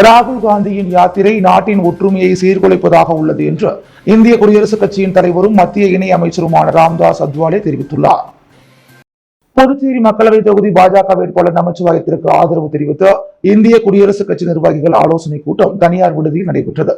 ராகுல் காந்தியின் யாத்திரை நாட்டின் ஒற்றுமையை சீர்குலைப்பதாக உள்ளது என்று இந்திய குடியரசுக் கட்சியின் தலைவரும் மத்திய இணை அமைச்சருமான ராம்தாஸ் அத்வாலே தெரிவித்துள்ளார். புதுச்சேரி மக்களவை தொகுதி பாஜக வேட்பாளர் நமச்சிவாயத்திற்கு ஆதரவு தெரிவித்து இந்திய குடியரசுக் கட்சி நிர்வாகிகள் ஆலோசனை கூட்டம் தனியார் விடுதியில் நடைபெற்றது.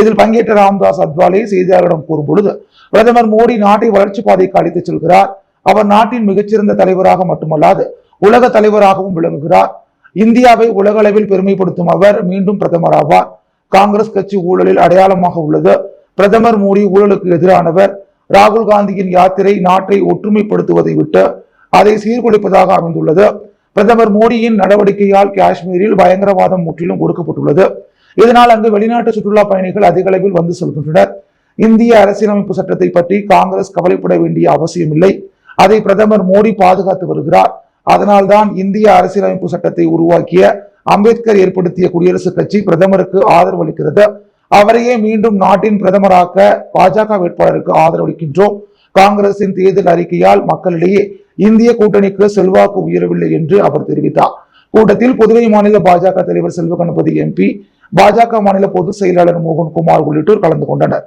இதில் பங்கேற்ற ராம்தாஸ் அத்வாலே செய்தியாளர்களிடம் கூறும்பொழுது, பிரதமர் மோடி நாட்டை வளர்ச்சி பாதைக்கு அழைத்துச் செல்கிறார். அவர் நாட்டின் மிகச்சிறந்த தலைவராக மட்டுமல்லாது உலக தலைவராகவும் விளங்குகிறார். இந்தியாவை உலக அளவில் பெருமைப்படுத்தும் அவர் மீண்டும் பிரதமர் ஆவார். காங்கிரஸ் கட்சி ஊழலில் அடையாளமாக உள்ளது. பிரதமர் மோடி ஊழலுக்கு எதிரானவர். ராகுல் காந்தியின் யாத்திரை நாட்டை ஒற்றுமைப்படுத்துவதை விட்டு அதை சீர்குலைப்பதாக அமைந்துள்ளது. பிரதமர் மோடியின் நடவடிக்கையால் காஷ்மீரில் பயங்கரவாதம் முற்றிலும் ஒடுக்கப்பட்டுள்ளது. இதனால் அங்கு வெளிநாட்டு சுற்றுலா பயணிகள் அதிக அளவில் வந்து செல்கின்றனர். இந்திய அரசியலமைப்பு சட்டத்தை பற்றி காங்கிரஸ் கவலைப்பட வேண்டிய அவசியமில்லை. அதை பிரதமர் மோடி பாதுகாத்து வருகிறார். அதனால்தான் இந்திய அரசியலமைப்பு சட்டத்தை உருவாக்கிய அம்பேத்கர் ஏற்படுத்திய குடியரசுக் கட்சி பிரதமருக்கு ஆதரவு அளிக்கிறது. அவரையே மீண்டும் நாட்டின் பிரதமராக்க பாஜக வேட்பாளருக்கு ஆதரவளிக்கின்றோம். காங்கிரசின் தேர்தல் அறிக்கையால் மக்களிடையே இந்திய கூட்டணிக்கு செல்வாக்கு உயரவில்லை என்று அவர் தெரிவித்தார். கூட்டத்தில் புதுவை மாநில பாஜக தலைவர் செல்வ கணபதி எம்பி, பாஜக மாநில பொதுச் செயலாளர் மோகன்குமார் உள்ளிட்டோர் கலந்து கொண்டனர்.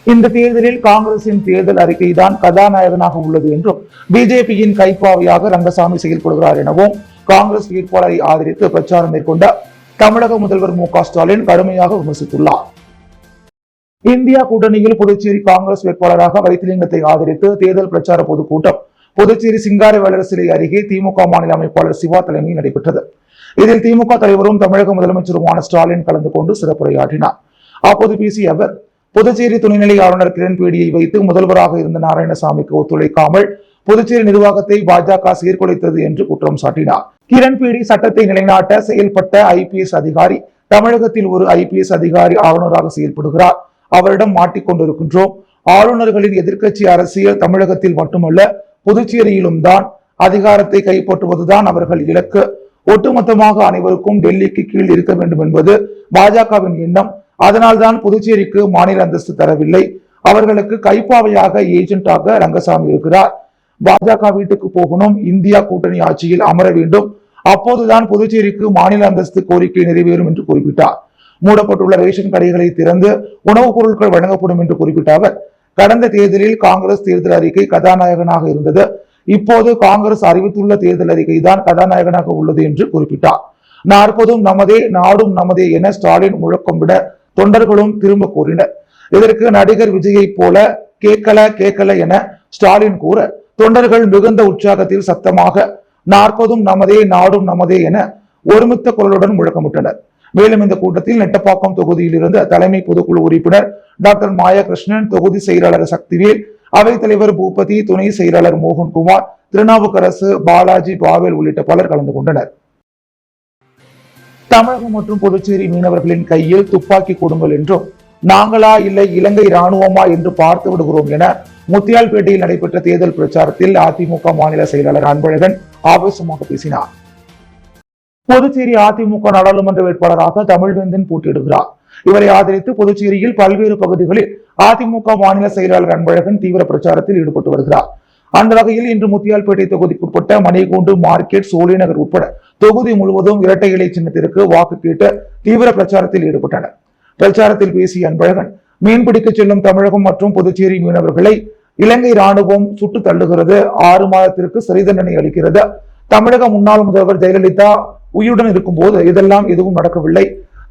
இந்த தேர்தலில் காங்கிரசின் தேர்தல் அறிக்கைதான் கதாநாயகனாக உள்ளது என்றும், பிஜேபியின் கைப்பாவையாக ரங்கசாமி செயல்படுகிறார் எனவும் காங்கிரஸ் வேட்பாளரை ஆதரித்து பிரச்சாரம் மேற்கொண்ட தமிழக முதல்வர் மு.க.ஸ்டாலின் கடுமையாக விமர்சித்துள்ளார். இந்தியா கூட்டணியில் புதுச்சேரி காங்கிரஸ் வேட்பாளராக வைத்திலிங்கத்தை ஆதரித்து தேர்தல் பிரச்சார பொதுக்கூட்டம் புதுச்சேரி சிங்காரவேலர் சிலை அருகே திமுக மாநில அமைப்பாளர் சிவா தலைமையில் நடைபெற்றது. இதில் திமுக தலைவரும் தமிழக முதலமைச்சருமான ஸ்டாலின் கலந்து கொண்டு சிறப்புரையாற்றினார். அப்போது பேசிய அவர், புதுச்சேரி துணைநிலை ஆளுநர் கிரண்பேடியை வைத்து முதல்வராக இருந்த நாராயணசாமிக்கு ஒத்துழைக்காமல் புதுச்சேரி நிர்வாகத்தை பாஜக சீர்குலைத்தது என்று குற்றம் சாட்டினார். கிரண்பேடி சட்டத்தை நிலைநாட்ட செயல்பட்ட ஐபிஎஸ் அதிகாரி. தமிழகத்தில் ஒரு ஐபிஎஸ் அதிகாரி ஆளுநராக செயல்படுகிறார். அவரிடம் மாட்டிக்கொண்டிருக்கின்றோம். ஆளுநர்களின் எதிர்க்கட்சி அரசியல் தமிழகத்தில் மட்டுமல்ல புதுச்சேரியிலும் தான். அதிகாரத்தை கைப்பற்றுவதுதான் அவர்கள் இலக்கு. ஒட்டுமொத்தமாக அனைவருக்கும் டெல்லிக்கு கீழ் இருக்க வேண்டும் என்பது பாஜகவின் எண்ணம். அதனால்தான் புதுச்சேரிக்கு மாநில அந்தஸ்து தரவில்லை. அவர்களுக்கு கைப்பாவையாக ஏஜென்டாக ரங்கசாமி இருக்கிறார். பாஜக வீட்டுக்கு போகணும். இந்தியா கூட்டணி ஆட்சியில் அமர வேண்டும். அப்போதுதான் புதுச்சேரிக்கு மாநில அந்தஸ்து கோரிக்கை நிறைவேறும் என்று குறிப்பிட்டார். மூடப்பட்டுள்ள ரேஷன் கடைகளை திறந்து உணவுப் பொருட்கள் வழங்கப்படும் என்று குறிப்பிட்ட அவர், கடந்த தேர்தலில் காங்கிரஸ் தேர்தல் அறிக்கை கதாநாயகனாக இருந்தது. இப்போது காங்கிரஸ் அறிவித்துள்ள தேர்தல் அறிக்கை தான் கதாநாயகனாக உள்ளது என்று குறிப்பிட்டார். 40 நமதே நாடும் நமதே என ஸ்டாலின் முழக்கமிட தொண்டர்களும் திரும்ப கூறினர். இதற்கு நடிகர் விஜயை போல கேட்கல என ஸ்டாலின் கூற, தொண்டர்கள் மிகுந்த உற்சாகத்தில் சத்தமாக 40 நமதே நாடும் நமதே என ஒருமித்த குரலுடன் முழக்கமிட்டனர். மேலும் இந்த கூட்டத்தில் நெட்டப்பாக்கம் தொகுதியில் இருந்த தலைமை பொதுக்குழு உறுப்பினர் டாக்டர் மாயகிருஷ்ணன், தொகுதி செயலாளர் சக்திவேல், அவைத் தலைவர் பூபதி, துணை செயலாளர் மோகன்குமார், திருநாவுக்கரசு, பாலாஜி, பாவேல் உள்ளிட்ட பலர் கலந்து கொண்டனர். தமிழகம் மற்றும் புதுச்சேரி மீனவர்களின் கையில் துப்பாக்கி கொடுங்கள் என்றும், நாங்களா இல்லை இலங்கை ராணுவமா என்று பார்த்து விடுகிறோம் என முத்தியால்பேட்டையில் நடைபெற்ற தேர்தல் பிரச்சாரத்தில் அதிமுக மாநில செயலாளர் அன்பழகன் ஆவேசமாக பேசினார். புதுச்சேரி அதிமுக நாடாளுமன்ற வேட்பாளராக தமிழ்வேந்தன் போட்டியிடுகிறார். இவரை ஆதரித்து புதுச்சேரியில் பல்வேறு பகுதிகளில் அதிமுக மாநில செயலாளர் அன்பழகன் தீவிர பிரச்சாரத்தில் ஈடுபட்டு வருகிறார். அந்த வகையில் இன்று முத்தியால்பேட்டை தொகுதிக்குட்பட்ட மணிகூண்டு மார்க்கெட், சோழிநகர் உட்பட தொகுதி முழுவதும் இரட்டை இலை சின்னத்திற்கு வாக்கு கேட்டு தீவிர பிரச்சாரத்தில் ஈடுபட்டனர். பிரச்சாரத்தில் பேசிய அன்பழகன், மீன்பிடிக்க செல்லும் தமிழகம் மற்றும் புதுச்சேரி மீனவர்களை இலங்கை ராணுவம் சுட்டு தள்ளுகிறது. 6 மாதத்திற்கு சிறை தண்டனை அளிக்கிறது. தமிழக முன்னாள் முதல்வர் ஜெயலலிதா உயிருடன் இருக்கும் போது இதெல்லாம் எதுவும் நடக்கவில்லை.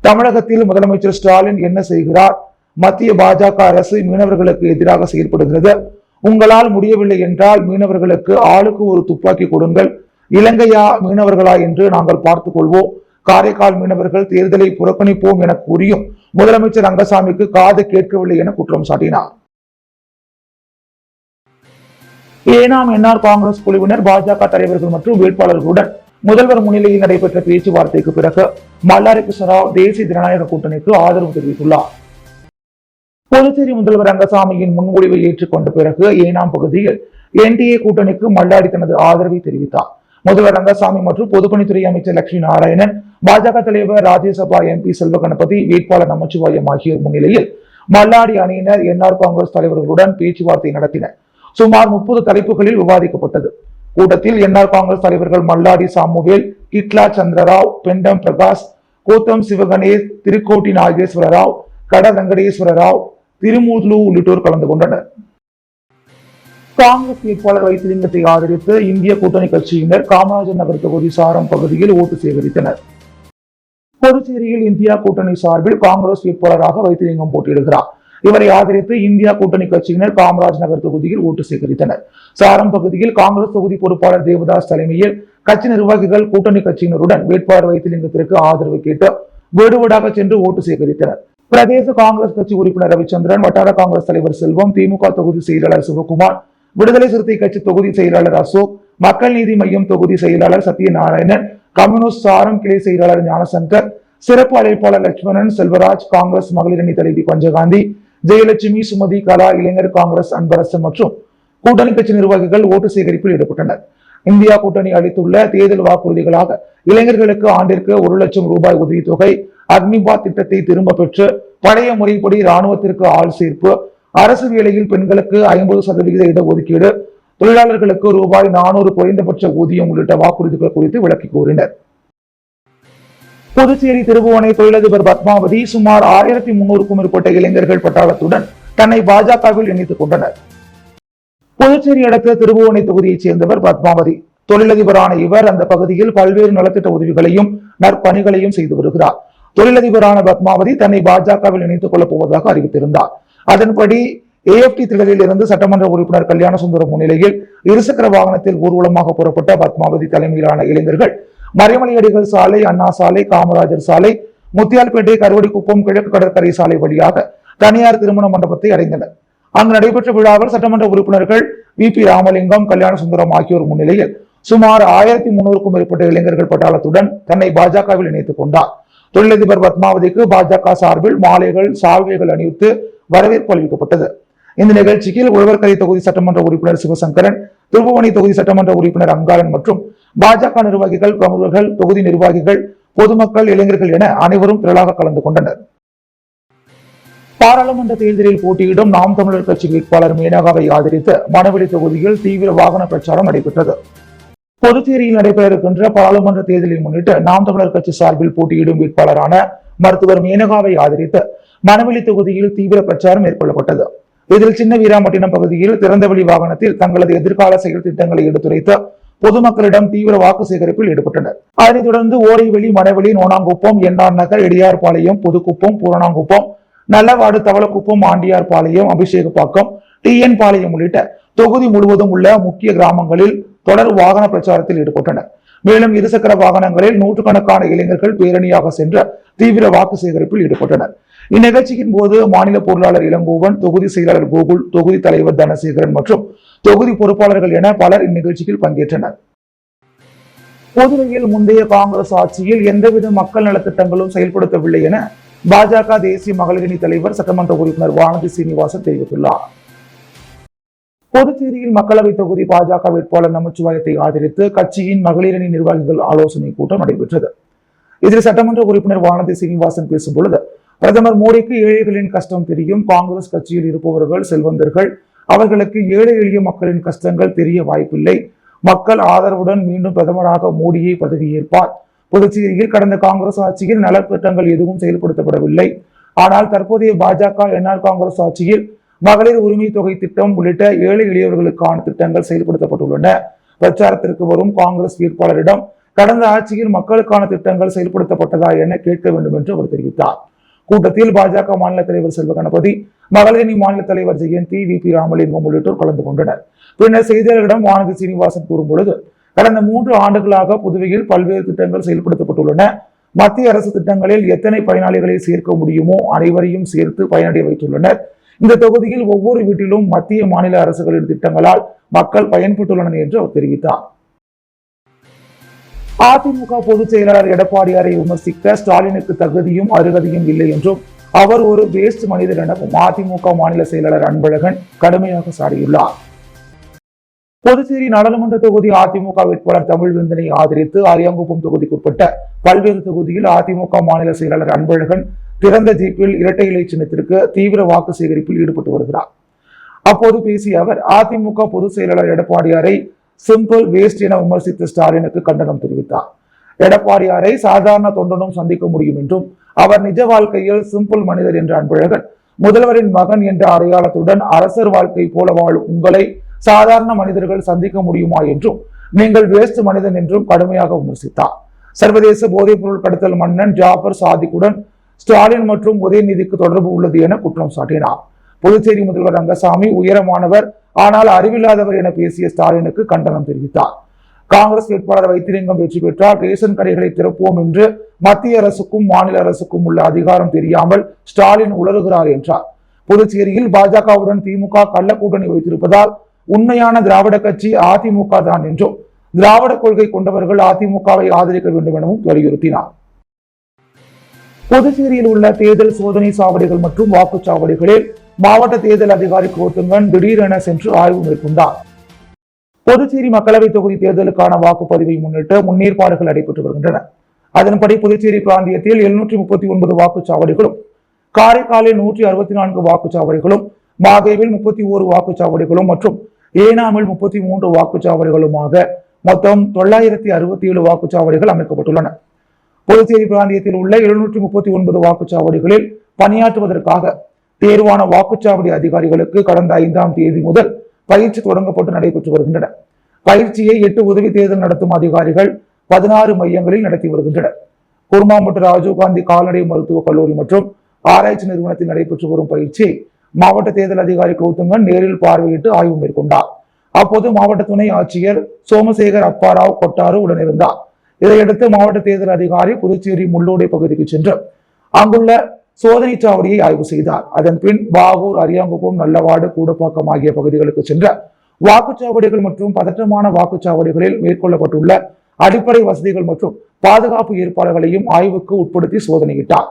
தமிழகத்தில் முதலமைச்சர் ஸ்டாலின் என்ன செய்கிறார்? மத்திய பாஜக அரசு மீனவர்களுக்கு எதிராக செயல்படுகிறது. உங்களால் முடியவில்லை என்றால் மீனவர்களுக்கு ஆளுக்கு ஒரு துப்பாக்கி கொடுங்கள். இலங்கையா மீனவர்களா என்று நாங்கள் பார்த்துக் கொள்வோம். காரைக்கால் மீனவர்கள் தேர்தலை புறக்கணிப்போம் என கூறியும் முதலமைச்சர் ரங்கசாமிக்கு காது கேட்கவில்லை என குற்றம் சாட்டினார். ஏனாம் என்ஆர் காங்கிரஸ் குழுவினர் பாஜக தலைவர்கள் மற்றும் வேட்பாளர்களுடன் முதல்வர் முன்னிலையில் நடைபெற்ற பேச்சுவார்த்தைக்கு பிறகு மல்லாரி கிருஷ்ணராவ் தேசிய ஜனநாயக கூட்டணிக்கு ஆதரவு தெரிவித்துள்ளார். புதுச்சேரி முதல்வர் ரங்கசாமியின் முன்மொழிவை ஏற்றுக்கொண்ட பிறகு ஏனாம் பகுதியில் என்டிஏ கூட்டணிக்கு மல்லாடி தனது ஆதரவை தெரிவித்தார். முதல்வர் ரங்கசாமி மற்றும் பொதுப்பணித்துறை அமைச்சர் லட்சுமி நாராயணன், பாஜக தலைவர் ராஜ்யசபா எம்பி செல்வ கணபதி, வேட்பாளர் நமச்சிவாயம் ஆகியோர் முன்னிலையில் மல்லாடி அணியினர் என்ஆர் காங்கிரஸ் தலைவர்களுடன் பேச்சுவார்த்தை நடத்தினர். சுமார் 30 தலைப்புகளில் விவாதிக்கப்பட்டது. கூட்டத்தில் என்ஆர் காங்கிரஸ் தலைவர்கள் மல்லாடி சாமுவேல், கிட்லா சந்திரராவ், பெண்டம் பிரகாஷ், கோத்தம் சிவகணேஷ், திருக்கோட்டி நாகேஸ்வர ராவ், கட வெங்கடேஸ்வர ராவ், திருமூர்லு உள்ளிட்டோர் கலந்து கொண்டனர். காங்கிரஸ் வேட்பாளர் வைத்திலிங்கத்தை ஆதரித்து இந்திய கூட்டணி கட்சியினர் காமராஜர் நகர் தொகுதி சாரம் பகுதியில் ஓட்டு சேகரித்தனர். புதுச்சேரியில் இந்தியா கூட்டணி சார்பில் காங்கிரஸ் வேட்பாளராக வைத்திலிங்கம் போட்டியிடுகிறார். இவரை ஆதரித்து இந்தியா கூட்டணி கட்சியினர் காமராஜ் நகர் தொகுதியில் ஓட்டு சேகரித்தனர். சாரம் பகுதியில் காங்கிரஸ் தொகுதி பொறுப்பாளர் தேவதாஸ் தலைமையில் கட்சி நிர்வாகிகள் கூட்டணி கட்சியினருடன் வேட்பாளர் வைத்திலிங்கத்திற்கு ஆதரவு கேட்டு வீடு வீடாக சென்று ஓட்டு சேகரித்தனர். பிரதேச காங்கிரஸ் கட்சி உறுப்பினர் ரவிச்சந்திரன், வட்டார காங்கிரஸ் தலைவர் செல்வம், திமுக தொகுதி செயலாளர் சிவகுமார், விடுதலை சிறுத்தை கட்சி தொகுதி செயலாளர் அசோக், மக்கள் நீதி மையம் தொகுதி செயலாளர் சத்யநாராயணன், கம்யூனிஸ்ட் சாரம் கிளை செயலாளர் ஞானசங்கர், சிறப்பு அழைப்பாளர் லட்சுமணன், செல்வராஜ், காங்கிரஸ் மகளிரணி தலைவி பஞ்சகாந்தி, ஜெயலட்சுமி, சுமதி, கலா, இளைஞர் காங்கிரஸ் அன்பரசன் மற்றும் கூட்டணி கட்சி நிர்வாகிகள் ஓட்டு சேகரிப்பில் ஈடுபட்டனர். இந்தியா கூட்டணி அளித்துள்ள தேர்தல் வாக்குறுதிகளாக இளைஞர்களுக்கு ஆண்டிற்கு 1 லட்சம் ரூபாய் உதவித்தொகை, அக்னிபாத் திட்டத்தை திரும்ப பெற்று பழைய முறைப்படி ராணுவத்திற்கு ஆள் சேர்ப்பு, அரசு வேலையில் பெண்களுக்கு 50% இடஒதுக்கீடு, தொழிலாளர்களுக்கு ரூபாய் 400 குறைந்தபட்ச ஊதியம் உள்ளிட்ட வாக்குறுதிகள் குறித்து விளக்கி கூறினர். புதுச்சேரி திருபுவனை தொழிலதிபர் பத்மாவதி சுமார் 1300க்கும் மேற்பட்ட இளைஞர்கள் பட்டாளத்துடன் தன்னை பாஜகவில் இணைத்துக் கொண்டனர். புதுச்சேரி அடுத்த திருபுவனை தொகுதியைச் சேர்ந்தவர் பத்மாவதி. தொழிலதிபரான இவர் அந்த பகுதியில் பல்வேறு நலத்திட்ட உதவிகளையும் நற்பணிகளையும் செய்து வருகிறார். தொழிலதிபரான பத்மாவதி தன்னை பாஜகவில் இணைத்துக் கொள்ளப் போவதாக அறிவித்திருந்தார். அதன்படி AFT திடலில் இருந்து சட்டமன்ற உறுப்பினர் கல்யாண சுந்தரம் முன்னிலையில் இருசக்கர வாகனத்தில் ஊர்வலமாக புறப்பட்ட பத்மாவதி தலைமையிலான இளைஞர்கள் மறைமலையடிகள் சாலை, அண்ணா சாலை, காமராஜர் சாலை, முத்தியால்பேட்டை, கருவடிக்குப்பம், கிழக்கு கடற்கரை சாலை வழியாக தனியார் திருமண மண்டபத்தை அடைந்தனர். அங்கு நடைபெற்ற விழாவில் சட்டமன்ற உறுப்பினர்கள் VP ராமலிங்கம், கல்யாண சுந்தரம் ஆகியோர் முன்னிலையில் சுமார் 1300க்கும் மேற்பட்ட இளைஞர்கள் பட்டாளத்துடன் தன்னை பாஜகவில் இணைத்துக் கொண்டார். தொழிலதிபர் பத்மாவதிக்கு பாஜக சார்பில் மாலைகள், சால்வைகள் அணிவித்து வரவேற்பு அளிக்கப்பட்டது. இந்த நிகழ்ச்சியில் உழவர்கரை தொகுதி சட்டமன்ற உறுப்பினர் சிவசங்கரன், திருபுவனை தொகுதி சட்டமன்ற உறுப்பினர் அங்காளன் மற்றும் பாஜக நிர்வாகிகள், பிரமுகர்கள், தொகுதி நிர்வாகிகள், பொதுமக்கள், இளைஞர்கள் என அனைவரும் திரளாக கலந்து கொண்டனர். பாராளுமன்ற தேர்தலில் போட்டியிடும் நாம் தமிழர் கட்சி வேட்பாளர் மேனகாவை ஆதரித்து மணவெளி தொகுதியில் தீவிர வாகன பிரச்சாரம் நடைபெற்றது. புதுச்சேரியில் நடைபெற இருக்கின்ற பாராளுமன்ற தேர்தலை முன்னிட்டு நாம் தமிழர் கட்சி சார்பில் போட்டியிடும் வேட்பாளரான மருத்துவர் மேனகாவை ஆதரித்து மணவெளி தொகுதியில் தீவிர பிரச்சாரம் மேற்கொள்ளப்பட்டது. இதில் சின்ன வீராம்பட்டினம் பகுதியில் திறந்தவெளி வாகனத்தில் தங்களது எதிர்கால செயல் திட்டங்களை எடுத்துரைத்து பொதுமக்களிடம் தீவிர வாக்கு சேகரிப்பில் ஈடுபட்டனர். அதனைத் தொடர்ந்து ஓடைவெளி, மணவெளி, நோனாங்குப்பம், என்ஆர் நகர், எடியார்பாளையம், புதுக்குப்பம், பூரணாங்குப்பம், நல்லவாடு, தவளக்குப்பம், ஆண்டியார்பாளையம், அபிஷேகப்பாக்கம், TN பாளையம் உள்ளிட்ட தொகுதி முழுவதும் உள்ள முக்கிய கிராமங்களில் தொடர் வாகன பிரச்சாரத்தில் ஈடுபட்டனர். மேலும் இருசக்கர வாகனங்களில் நூற்றுக்கணக்கான இளைஞர்கள் பேரணியாக சென்று தீவிர வாக்கு சேகரிப்பில் ஈடுபட்டனர். இந்நிகழ்ச்சியின் போது மாநில பொருளாளர் இளங்கோவன், தொகுதி செயலாளர் கோகுல், தொகுதி தலைவர் தனசேகரன் மற்றும் தொகுதி பொறுப்பாளர்கள் என பலர் இந்நிகழ்ச்சியில் பங்கேற்றனர். புதுவையில் முந்தைய காங்கிரஸ் ஆட்சியில் எந்தவித மக்கள் நலத்திட்டங்களும் செயல்படுத்தவில்லை என பாஜக தேசிய மகளிரணி தலைவர் சட்டமன்ற உறுப்பினர் வானதி சீனிவாசன் தெரிவித்துள்ளார். புதுச்சேரியில் மக்களவை தொகுதி பாஜக வேட்பாளர் நமச்சிவாயத்தை ஆதரித்து கட்சியின் மகளிரணி நிர்வாகிகள் ஆலோசனை கூட்டம் நடைபெற்றது. இதில் சட்டமன்ற உறுப்பினர் வானதி சீனிவாசன் பேசும்பொழுது, பிரதமர் மோடிக்கு ஏழைகளின் கஷ்டம் தெரியும். காங்கிரஸ் கட்சியில் இருப்பவர்கள் செல்வந்தர்கள். அவர்களுக்கு ஏழை எளிய மக்களின் கஷ்டங்கள் தெரிய வாய்ப்பில்லை. மக்கள் ஆதரவுடன் மீண்டும் பிரதமராக மோடியை பதவியேற்பார். புதுச்சேரியில் கடந்த காங்கிரஸ் ஆட்சியில் நலத்திட்டங்கள் எதுவும் செயல்படுத்தப்படவில்லை. ஆனால் தற்போதைய பாஜக என்ஆர் காங்கிரஸ் ஆட்சியில் மகளிர் உரிமை தொகை திட்டம் உள்ளிட்ட ஏழை எளியவர்களுக்கான திட்டங்கள் செயல்படுத்தப்பட்டுள்ளன. பிரச்சாரத்திற்கு வரும் காங்கிரஸ் வேட்பாளரிடம் கடந்த ஆட்சியில் மக்களுக்கான திட்டங்கள் செயல்படுத்தப்பட்டதா என கேட்க வேண்டும் என்று அவர் தெரிவித்தார். கூட்டத்தில் பாஜக மாநில தலைவர் செல்வ கணபதி, மகளிரணி மாநில தலைவர் ஜெயந்தி, VP ராமலிங்கம் உள்ளிட்டோர் கலந்து கொண்டனர். பின்னர் செய்தியாளர்களிடம் வானதி சீனிவாசன் கூறும்பொழுது, கடந்த 3 ஆண்டுகளாக புதுவையில் பல்வேறு திட்டங்கள் செயல்படுத்தப்பட்டுள்ளன. மத்திய அரசு திட்டங்களில் எத்தனை பயனாளிகளை சேர்க்க முடியுமோ அனைவரையும் சேர்த்து பயனடைய வைத்துள்ளனர். இந்த தொகுதியில் ஒவ்வொரு வீட்டிலும் மத்திய மாநில அரசுகளின் திட்டங்களால் மக்கள் பயன்பட்டுள்ளனர் என்று அவர் தெரிவித்தார். அதிமுக பொதுச் செயலாளர் எடப்பாடியாரை விமர்சிக்க ஸ்டாலினுக்கு தகுதியும் அருகதையும் இல்லை என்றும் அவர் ஒரு வேஸ்ட் மனிதர் எனவும் அதிமுக மாநில செயலாளர் அன்பழகன் கடுமையாக சாடியுள்ளார். புதுச்சேரி நாடாளுமன்ற தொகுதி அதிமுக வேட்பாளர் தமிழ்வேந்தனை ஆதரித்து அரியாங்குப்பம் தொகுதிக்குட்பட்ட பல்வேறு தொகுதியில் அதிமுக மாநில செயலாளர் அன்பழகன் திறந்த ஜீப்பில் இரட்டை இலை சின்னத்திற்கு தீவிர வாக்கு சேகரிப்பில் ஈடுபட்டு வருகிறார். அப்போது பேசிய அவர், அதிமுக பொதுச் செயலாளர் எடப்பாடியாரை சிம்பிள் வேஸ்ட் என விமர்சித்த ஸ்டாலினுக்கு கண்டனம் தெரிவித்தார். எடப்பாடியாரை சாதாரண தொண்டனும் சந்திக்க முடியும் என்றும் அவர் நிஜ வாழ்க்கையில் சிம்பிள் மனிதர் என்ற அன்பழகன் முதல்வரின் மகன் என்ற அடையாளத்துடன் அரசர் வாழ்க்கை போல வாழும் உங்களை சாதாரண மனிதர்கள் சந்திக்க முடியுமா என்றும் நீங்கள் வேஸ்ட் மனிதன் என்றும் கடுமையாக விமர்சித்தார். சர்வதேச போதைப் பொருள் கடத்தல் மன்னன் ஜாபர் சாதிக்குடன் ஸ்டாலின் மற்றும் உதயநிதிக்கு தொடர்பு உள்ளது என குற்றம் சாட்டினார். புதுச்சேரி முதல்வர் ரங்கசாமி உயரமானவர் ஆனால் அறிவில்லாதவர் என பேசிய ஸ்டாலினுக்கு கண்டனம் தெரிவித்தார். காங்கிரஸ் வேட்பாளர் வைத்திலிங்கம் வெற்றி பெற்றால் ரேஷன் கடைகளை திறப்போம் என்று மத்திய அரசுக்கும் மாநில அரசுக்கும் உள்ள அதிகாரம் தெரியாமல் ஸ்டாலின் உளறுகிறார் என்றார். புதுச்சேரியில் பாஜகவுடன் திமுக கள்ள கூட்டணி வைத்திருப்பதால் உண்மையான திராவிட கட்சி அதிமுக தான் என்றும் திராவிட கொள்கை கொண்டவர்கள் அதிமுகவை ஆதரிக்க வேண்டும் எனவும் வலியுறுத்தினார். புதுச்சேரியில் உள்ள தேர்தல் சோதனை சாவடிகள் மற்றும் வாக்குச்சாவடிகளில் மாவட்ட தேர்தல் அதிகாரி குலோத்துங்கன் திடீரென சென்று ஆய்வு மேற்கொண்டார். புதுச்சேரி மக்களவைத் தொகுதி தேர்தலுக்கான வாக்குப்பதிவை முன்னிட்டு முன்னேற்பாடுகள் நடைபெற்று வருகின்றன. அதன்படி புதுச்சேரி பிராந்தியத்தில் 739 வாக்குச்சாவடிகளும், காரைக்காலில் 164 வாக்குச்சாவடிகளும், மாகேவில் 31 வாக்குச்சாவடிகளும் மற்றும் ஏனாமில் 33 வாக்குச்சாவடிகளுமாக மொத்தம் 967 வாக்குச்சாவடிகள் அமைக்கப்பட்டுள்ளன. புதுச்சேரி பிராந்தியத்தில் உள்ள 739 வாக்குச்சாவடிகளில் பணியாற்றுவதற்காக தேர்வான வாக்குச்சாவடி அதிகாரிகளுக்கு கடந்த 5ஆம் தேதி முதல் பயிற்சி தொடங்கப்பட்டு நடைபெற்று வருகின்றன. பயிற்சியை 8 உதவி தேர்தல் நடத்தும் அதிகாரிகள் 16 மையங்களில் நடத்தி வருகின்றனர். குருமாம்பட்டு ராஜீவ்காந்தி கால்நடை மருத்துவக் கல்லூரி மற்றும் ஆராய்ச்சி நிறுவனத்தில் நடைபெற்று வரும் பயிற்சியை மாவட்ட தேர்தல் அதிகாரி குலோத்துங்கன் நேரில் பார்வையிட்டு ஆய்வு மேற்கொண்டார். அப்போது மாவட்ட துணை ஆட்சியர் சோமசேகர் அப்பாராவ் கொட்டாரு உடனிருந்தார். இதையடுத்து மாவட்ட தேர்தல் அதிகாரி புதுச்சேரி முள்ளோடை பகுதிக்கு சென்று அங்குள்ள சோதனை சாவடியை ஆய்வு செய்தார். அதன் பின் பாகூர், அரியாங்குப்பம், நல்லவாடு, கூடப்பாக்கம் ஆகிய பகுதிகளுக்கு சென்ற வாக்குச்சாவடிகள் மற்றும் பதற்றமான வாக்குச்சாவடிகளில் மேற்கொள்ளப்பட்டுள்ள அடிப்படை வசதிகள் மற்றும் பாதுகாப்பு ஏற்பாடுகளையும் ஆய்வுக்கு உட்படுத்தி சோதனையிட்டார்.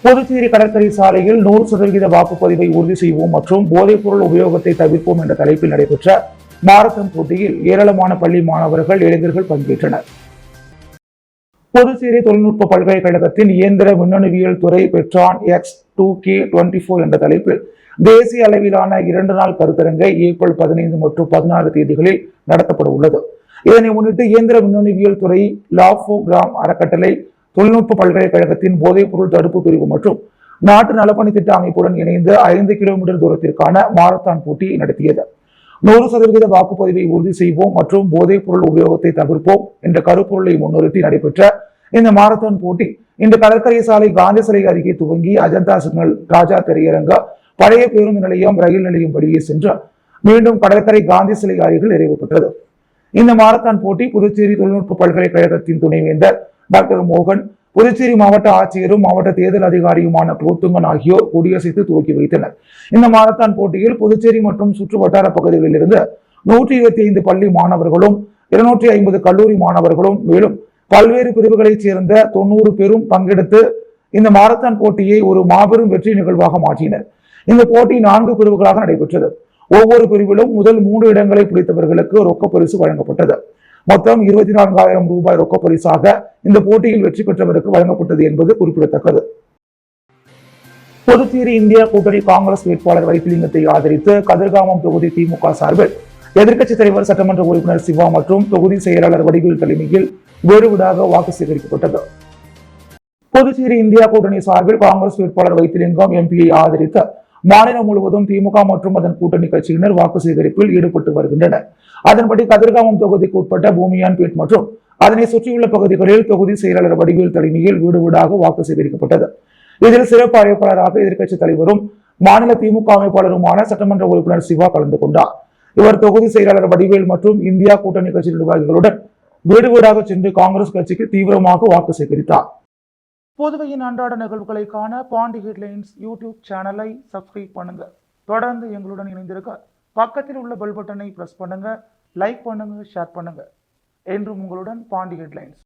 புதுச்சேரி கடற்கரை சாலையில் 100% வாக்குப்பதிவை உறுதி செய்வோம் மற்றும் போதைப் பொருள் உபயோகத்தை தவிர்ப்போம் என்ற தலைப்பில் நடைபெற்ற மாரத்தான் போட்டியில் ஏராளமான பள்ளி மாணவர்கள், இளைஞர்கள் பங்கேற்றனர். புதுச்சேரி தொழில்நுட்ப பல்கலைக்கழகத்தின் இயந்திர மின்னணுவியல் துறை பெட்ரான் X2K24 என்ற தலைப்பில் தேசிய அளவிலான 2 நாள் கருத்தரங்கை ஏப்ரல் 15 மற்றும் 16 தேதிகளில் நடத்தப்பட உள்ளது. இதனை முன்னிட்டு இயந்திர மின்னணுவியல் துறை லாஃபோகிராம் அறக்கட்டளை தொழில்நுட்ப பல்கலைக்கழகத்தின் போதைப் பொருள் தடுப்பு பிரிவு மற்றும் நாட்டு நலப்பணி திட்ட அமைப்புடன் இணைந்து 5 கிலோமீட்டர் தூரத்திற்கான மாரத்தான் போட்டி நடத்தியது. 100% வாக்குப்பதிவை உறுதி செய்வோம் மற்றும் போதைப் பொருள் உபயோகத்தை தவிர்ப்போம் என்ற கருப்பொருளை முன்னிறுத்தி நடைபெற்ற இந்த மாரத்தான் போட்டி இன்று கடற்கரை சாலை காந்தி சிலை அருகே துவங்கி அஜந்தா சிக்னல், ராஜா திரையரங்க, பழைய பேருந்து நிலையம், ரயில் நிலையம் வழியே சென்று மீண்டும் கடற்கரை காந்தி சிலை அருகில் நிறைவு பெற்றது. இந்த மாரத்தான் போட்டி புதுச்சேரி தொழில்நுட்ப பல்கலைக்கழகத்தின் துணைவேந்தர் டாக்டர் மோகன், புதுச்சேரி மாவட்ட ஆட்சியரும் மாவட்ட தேர்தல் அதிகாரியுமான குலோத்துங்கன் ஆகியோர் கொடியசைத்து துவக்கி வைத்தனர். இந்த மாரத்தான் போட்டியில் புதுச்சேரி மற்றும் சுற்று வட்டார பகுதிகளில் இருந்து 125 பள்ளி மாணவர்களும், 250 கல்லூரி மாணவர்களும், மேலும் பல்வேறு பிரிவுகளைச் சேர்ந்த 90 பேரும் பங்கெடுத்து இந்த மாரத்தான் போட்டியை ஒரு மாபெரும் வெற்றி நிகழ்வாக மாற்றினர். இந்த போட்டி 4 பிரிவுகளாக நடைபெற்றது. ஒவ்வொரு பிரிவிலும் முதல் 3 இடங்களை பிடித்தவர்களுக்கு ரொக்க பரிசு வழங்கப்பட்டது. மொத்தம் 24,000 ரூபாய் ரொக்க பரிசாக இந்த போட்டியில் வெற்றி பெற்றவருக்கு வழங்கப்பட்டது என்பது குறிப்பிடத்தக்கது. புதுச்சேரி இந்தியா கூட்டணி காங்கிரஸ் வேட்பாளர் வைத்திலிங்கத்தை ஆதரித்து கதிர்காமம் தொகுதி திமுக சார்பில் எதிர்க்கட்சித் தலைவர், சட்டமன்ற உறுப்பினர் சிவா மற்றும் தொகுதி செயலாளர் வடிவேல் தலைமையில் வேறுவிடாக வாக்கு சேகரிக்கப்பட்டது. புதுச்சேரி இந்தியா கூட்டணி சார்பில் காங்கிரஸ் வேட்பாளர் வைத்திலிங்கம் எம்பியை ஆதரித்து மாநிலம் முழுவதும் திமுக மற்றும் அதன் கூட்டணி கட்சியினர் வாக்கு சேகரிப்பில் ஈடுபட்டு வருகின்றனர். அதன்படி கதிர்காமம் தொகுதிக்கு உட்பட்ட பூமியான்பேட் மற்றும் அதனை சுற்றியுள்ள பகுதிகளில் தொகுதி செயலாளர் வடிவேல் தலைமையில் வீடு வீடாக வாக்கு சேகரிக்கப்பட்டது. இதில் சிறப்பு அழைப்பாளராக எதிர்க்கட்சித் தலைவரும் மாநில திமுக அமைப்பாளருமான சட்டமன்ற உறுப்பினர் சிவா கலந்து கொண்டார். இவர் தொகுதி செயலாளர் வடிவேல் மற்றும் இந்தியா கூட்டணி கட்சி நிர்வாகிகளுடன் வீடு வீடாக சென்று காங்கிரஸ் கட்சிக்கு தீவிரமாக வாக்கு சேகரித்தார். புதுவையின் அன்றாட நிகழ்வுகளை காண பாண்டி ஹெட்லைன்ஸ் யூடியூப் சேனலை சப்ஸ்கிரைப் பண்ணுங்க. தொடர்ந்து எங்களுடன் இணைந்திருக்க பக்கத்தில் உள்ள பெல் பட்டனை பிரஸ் பண்ணுங்க, லைக் பண்ணுங்க, ஷேர் பண்ணுங்க. என்றும் உங்களுடன் பாண்டி ஹெட்லைன்ஸ்.